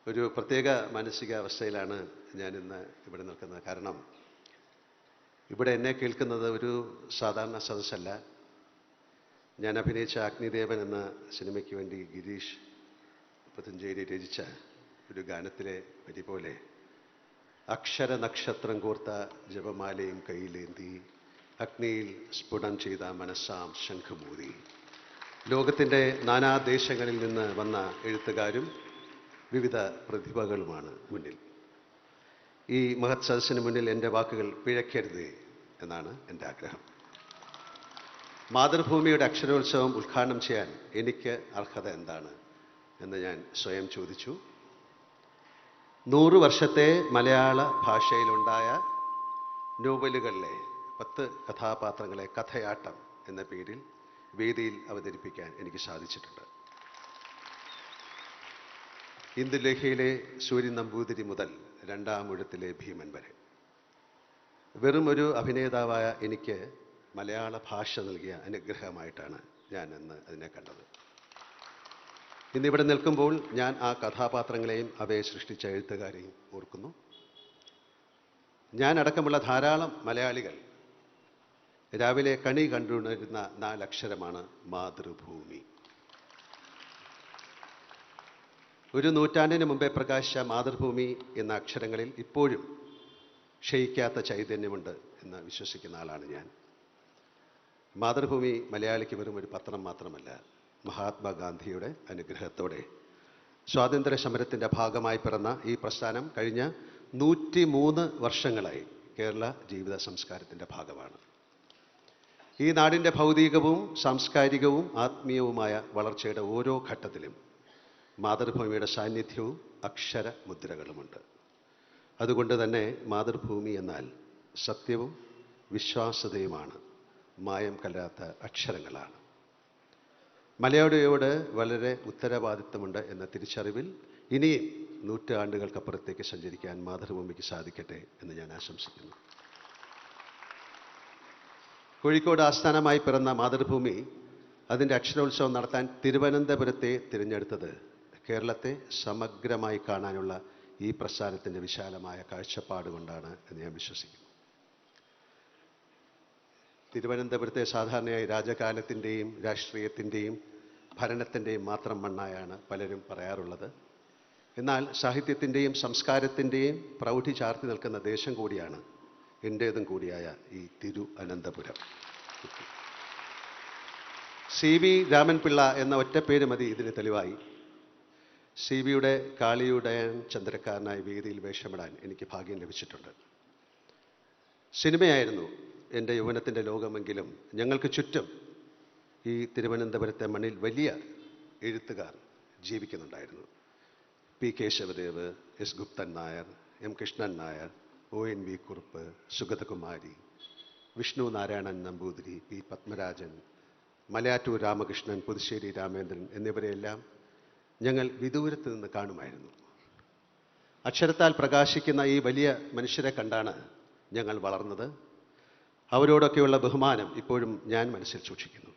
ഒരു പ്രത്യേക മാനസികാവസ്ഥയിലാണ് ഞാനിന്ന് ഇവിടെ നിൽക്കുന്നത്. കാരണം ഇവിടെ എന്നെ കേൾക്കുന്നത് ഒരു സാധാരണ സദസ്സല്ല. ഞാൻ അഭിനയിച്ച അഗ്നിദേവൻ എന്ന സിനിമയ്ക്ക് വേണ്ടി ഗിരീഷ് പുത്തഞ്ചേരി രചിച്ച ഒരു ഗാനത്തിലെ വരി പോലെ അക്ഷര നക്ഷത്രം കോർത്ത ജപമാലയും കയ്യിലേന്തി അഗ്നിയിൽ സ്ഫുടം ചെയ്ത മനസ്സാം ശംഖുമൂരി. ലോകത്തിൻ്റെ നാനാദേശങ്ങളിൽ നിന്ന് വന്ന എഴുത്തുകാരും വിവിധ പ്രതിഭകളുമാണ് മുന്നിൽ. ഈ മഹത് സദസ്സിന് മുന്നിൽ എൻ്റെ വാക്കുകൾ പിഴയ്ക്കരുതേ എന്നാണ് എൻ്റെ ആഗ്രഹം. മാതൃഭൂമിയുടെ അക്ഷരോത്സവം ഉദ്ഘാടനം ചെയ്യാൻ എനിക്ക് അർഹത എന്താണ് എന്ന് ഞാൻ സ്വയം ചോദിച്ചു. 100 വർഷത്തെ മലയാള ഭാഷയിലുണ്ടായ നോവലുകളിലെ 10 കഥാപാത്രങ്ങളെ കഥയാട്ടം എന്ന പേരിൽ വേദിയിൽ അവതരിപ്പിക്കാൻ എനിക്ക് സാധിച്ചിട്ടുണ്ട്. ഇന്ദുലേഖയിലെ സൂര്യൻ നമ്പൂതിരി മുതൽ രണ്ടാമൂഴത്തിലെ ഭീമൻ വരെ വെറും ഒരു അഭിനേതാവായ എനിക്ക് മലയാള ഭാഷ നൽകിയ അനുഗ്രഹമായിട്ടാണ് ഞാൻ ഇന്ന് അതിനെ കണ്ടത്. ഇന്നിവിടെ നിൽക്കുമ്പോൾ ഞാൻ ആ കഥാപാത്രങ്ങളെയും അവയെ സൃഷ്ടിച്ച എഴുത്തുകാരെയും ഓർക്കുന്നു. ഞാൻ അടക്കമുള്ള ധാരാളം മലയാളികൾ രാവിലെ കണി കണ്ടുകൊണ്ടിരുന്ന 4 അക്ഷരമാണ് മാതൃഭൂമി. ഒരു നൂറ്റാണ്ടിന് മുമ്പേ പ്രകാശിച്ച മാതൃഭൂമി എന്ന അക്ഷരങ്ങളിൽ ഇപ്പോഴും ക്ഷയിക്കാത്ത ചൈതന്യമുണ്ട് എന്ന് വിശ്വസിക്കുന്ന ആളാണ് ഞാൻ. മാതൃഭൂമി മലയാളിക്ക് വെറും ഒരു പത്രം മാത്രമല്ല, മഹാത്മാഗാന്ധിയുടെ അനുഗ്രഹത്തോടെ സ്വാതന്ത്ര്യ സമരത്തിൻ്റെ ഭാഗമായി പിറന്ന ഈ പ്രസ്ഥാനം കഴിഞ്ഞ 103 വർഷങ്ങളായി കേരള ജീവിത സംസ്കാരത്തിൻ്റെ ഭാഗമാണ്. ഈ നാടിൻ്റെ ഭൗതികവും സാംസ്കാരികവും ആത്മീയവുമായ വളർച്ചയുടെ ഓരോ ഘട്ടത്തിലും മാതൃഭൂമിയുടെ സാന്നിധ്യവും അക്ഷര മുദ്രകളുമുണ്ട്. അതുകൊണ്ട് തന്നെ മാതൃഭൂമി എന്നാൽ സത്യവും വിശ്വാസ്യതയുമാണ്, മായം കലരാത്ത അക്ഷരങ്ങളാണ്. മലയാളിയോട് വളരെ ഉത്തരവാദിത്തമുണ്ട് എന്ന തിരിച്ചറിവിൽ ഇനിയും നൂറ്റാണ്ടുകൾക്കപ്പുറത്തേക്ക് സഞ്ചരിക്കാൻ മാതൃഭൂമിക്ക് സാധിക്കട്ടെ എന്ന് ഞാൻ ആശംസിക്കുന്നു. കോഴിക്കോട് ആസ്ഥാനമായി പിറന്ന മാതൃഭൂമി അതിൻ്റെ അക്ഷരോത്സവം നടത്താൻ തിരുവനന്തപുരത്തെ തിരഞ്ഞെടുത്തത് കേരളത്തെ സമഗ്രമായി കാണാനുള്ള ഈ പ്രസ്ഥാനത്തിൻ്റെ വിശാലമായ കാഴ്ചപ്പാട് കൊണ്ടാണ് എന്ന് ഞാൻ വിശ്വസിക്കുന്നു. തിരുവനന്തപുരത്തെ സാധാരണയായി രാജകാലത്തിൻ്റെയും രാഷ്ട്രീയത്തിൻ്റെയും ഭരണത്തിൻ്റെയും മാത്രം മണ്ണായാണ് പലരും പറയാറുള്ളത്. എന്നാൽ സാഹിത്യത്തിൻ്റെയും സംസ്കാരത്തിൻ്റെയും പ്രൗഢി ചാർത്തി നിൽക്കുന്ന ദേശം കൂടിയാണ് എൻ്റേതും കൂടിയായ ഈ തിരുവനന്തപുരം. CV രാമൻപിള്ള എന്ന ഒറ്റപ്പേര് മതി ഇതിന് തെളിവായി. CVയുടെ കാളിയുടയൻ ചന്ദ്രക്കാരനായി വേദിയിൽ വേഷമിടാൻ എനിക്ക് ഭാഗ്യം ലഭിച്ചിട്ടുണ്ട്. സിനിമയായിരുന്നു എൻ്റെ യൗവനത്തിൻ്റെ ലോകമെങ്കിലും ഞങ്ങൾക്ക് ചുറ്റും ഈ തിരുവനന്തപുരത്തെ മണ്ണിൽ വലിയ എഴുത്തുകാർ ജീവിക്കുന്നുണ്ടായിരുന്നു. P. Kesavadev, S. Guptan Nair, M. Krishnan Nair, ONV Kurup, Sugathakumari, Vishnu Narayanan Namboothiri, P. Padmarajan, Malayattoor Ramakrishnan, Puthussery Ramendran എന്നിവരെയെല്ലാം ഞങ്ങൾ വിദൂരത്ത് നിന്ന് കാണുമായിരുന്നു. അക്ഷരത്താൽ പ്രകാശിക്കുന്ന ഈ വലിയ മനുഷ്യരെ കണ്ടാണ് ഞങ്ങൾ വളർന്നത്. അവരോടൊക്കെയുള്ള ബഹുമാനം ഇപ്പോഴും ഞാൻ മനസ്സിൽ സൂക്ഷിക്കുന്നു.